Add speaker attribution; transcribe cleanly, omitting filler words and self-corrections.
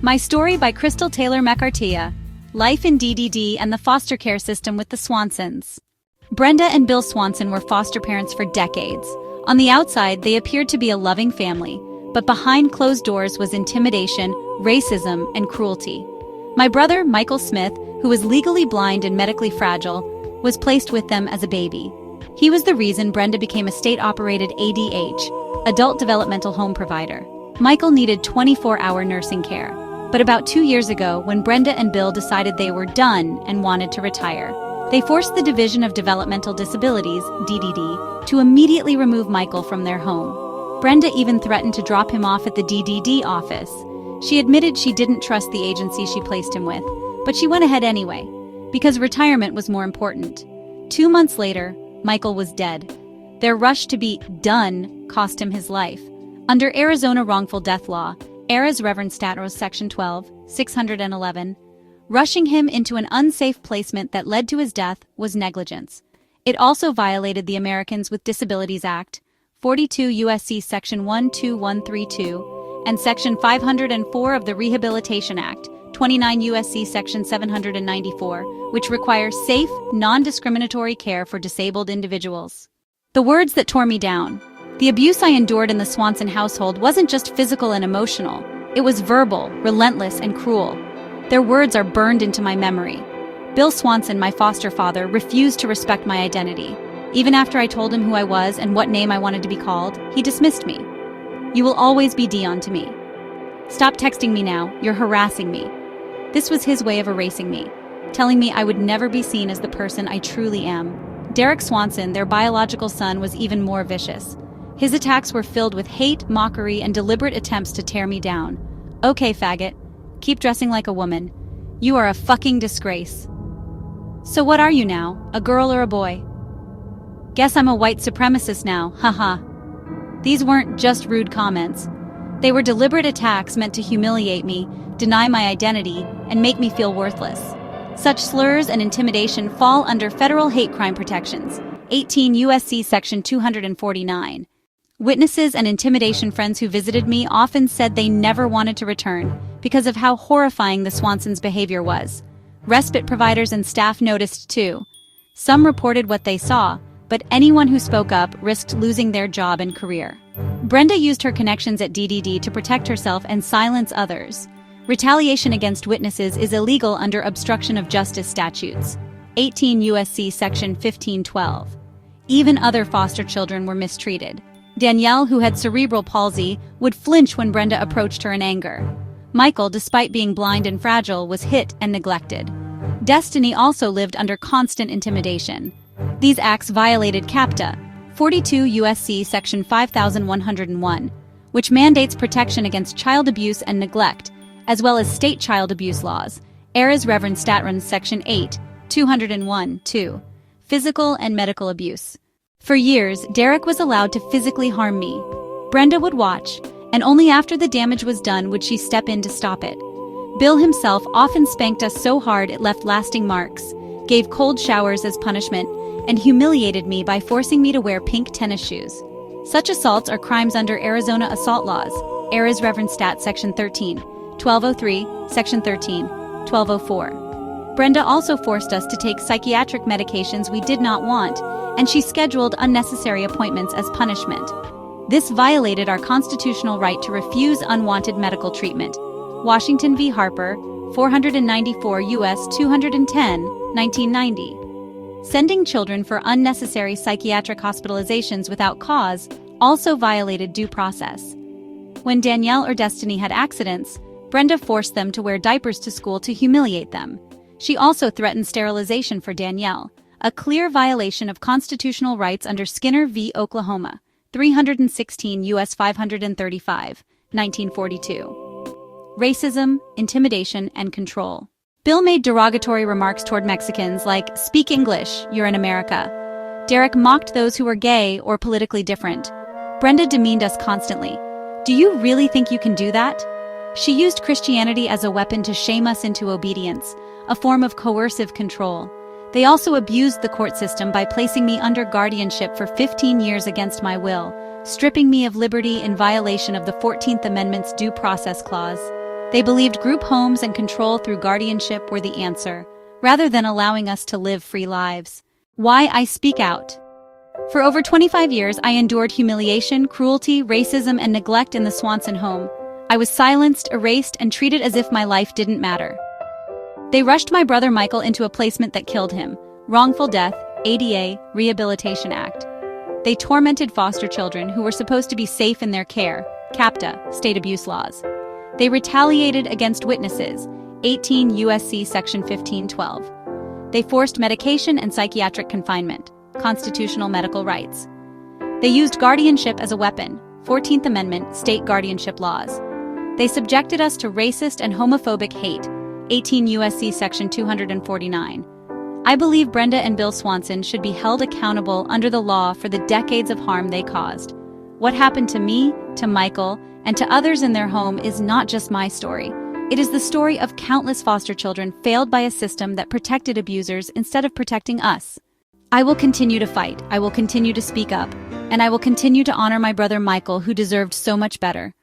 Speaker 1: My Story by Crystal Taylor McArtia. Life in DDD and the Foster Care System with the Swansons. Brenda and Bill Swanson were foster parents for decades. On the outside, they appeared to be a loving family, but behind closed doors was intimidation, racism, and cruelty. My brother, Michael Smith, who was legally blind and medically fragile, was placed with them as a baby. He was the reason Brenda became a state-operated ADH, Adult Developmental Home Provider. Michael needed 24-hour nursing care. But about 2 years ago, when Brenda and Bill decided they were done and wanted to retire, they forced the Division of Developmental Disabilities, DDD, to immediately remove Michael from their home. Brenda even threatened to drop him off at the DDD office. She admitted she didn't trust the agency she placed him with, but she went ahead anyway, because retirement was more important. 2 months later, Michael was dead. Their rush to be done cost him his life. Under Arizona wrongful death law, ARA's Reverend Statros Section 12, 611, rushing him into an unsafe placement that led to his death was negligence. It also violated the Americans with Disabilities Act, 42 U.S.C. Section 12132, and Section 504 of the Rehabilitation Act, 29 U.S.C. Section 794, which require safe, non-discriminatory care for disabled individuals. The words that tore me down. The abuse I endured in the Swanson household wasn't just physical and emotional. It was verbal, relentless, and cruel. Their words are burned into my memory. Bill Swanson, my foster father, refused to respect my identity. Even after I told him who I was and what name I wanted to be called, he dismissed me. "You will always be Dion to me. Stop texting me now, you're harassing me." This was his way of erasing me, telling me I would never be seen as the person I truly am. Derek Swanson, their biological son, was even more vicious. His attacks were filled with hate, mockery, and deliberate attempts to tear me down. "Okay, faggot. Keep dressing like a woman. You are a fucking disgrace. So what are you now, a girl or a boy? Guess I'm a white supremacist now, haha." These weren't just rude comments. They were deliberate attacks meant to humiliate me, deny my identity, and make me feel worthless. Such slurs and intimidation fall under federal hate crime protections, 18 U.S.C. Section 249. Witnesses and intimidation friends who visited me often said they never wanted to return because of how horrifying the Swansons' behavior was. Respite providers and staff noticed too. Some reported what they saw, but anyone who spoke up risked losing their job and career. Brenda used her connections at DDD to protect herself and silence others. Retaliation against witnesses is illegal under obstruction of justice statutes, 18 U.S.C. Section 1512. Even other foster children were mistreated. Danielle, who had cerebral palsy, would flinch when Brenda approached her in anger. Michael, despite being blind and fragile, was hit and neglected. Destiny also lived under constant intimidation. These acts violated CAPTA, 42 U.S.C. Section 5101, which mandates protection against child abuse and neglect, as well as state child abuse laws, ARA's Reverend Statros Section 8, 201-2, physical and medical abuse. For years, Derek was allowed to physically harm me. Brenda would watch, and only after the damage was done would she step in to stop it. Bill himself often spanked us so hard it left lasting marks, gave cold showers as punishment, and humiliated me by forcing me to wear pink tennis shoes. Such assaults are crimes under Arizona assault laws, ARA's Reverend Stat Section 13, 1203, Section 13, 1204. Brenda also forced us to take psychiatric medications we did not want, and she scheduled unnecessary appointments as punishment. This violated our constitutional right to refuse unwanted medical treatment. Washington v. Harper, 494 U.S. 210, 1990. Sending children for unnecessary psychiatric hospitalizations without cause also violated due process. When Danielle or Destiny had accidents, Brenda forced them to wear diapers to school to humiliate them. She also threatened sterilization for Danielle, a clear violation of constitutional rights under Skinner v. Oklahoma, 316 U.S. 535, 1942. Racism, intimidation, and control. Bill made derogatory remarks toward Mexicans like, "Speak English, you're in America." Derek mocked those who were gay or politically different. Brenda demeaned us constantly. "Do you really think you can do that?" She used Christianity as a weapon to shame us into obedience, a form of coercive control. They also abused the court system by placing me under guardianship for 15 years against my will, stripping me of liberty in violation of the 14th Amendment's Due Process Clause. They believed group homes and control through guardianship were the answer, rather than allowing us to live free lives. Why I speak out. For over 25 years, I endured humiliation, cruelty, racism, and neglect in the Swanson home. I was silenced, erased, and treated as if my life didn't matter. They rushed my brother Michael into a placement that killed him. Wrongful death, ADA, Rehabilitation Act. They tormented foster children who were supposed to be safe in their care, CAPTA, state abuse laws. They retaliated against witnesses, 18 USC Section 1512. They forced medication and psychiatric confinement, constitutional medical rights. They used guardianship as a weapon, 14th Amendment, state guardianship laws. They subjected us to racist and homophobic hate, 18 USC Section 249. I believe Brenda and Bill Swanson should be held accountable under the law for the decades of harm they caused. What happened to me, to Michael, and to others in their home is not just my story. It is the story of countless foster children failed by a system that protected abusers instead of protecting us. I will continue to fight, I will continue to speak up, and I will continue to honor my brother Michael, who deserved so much better.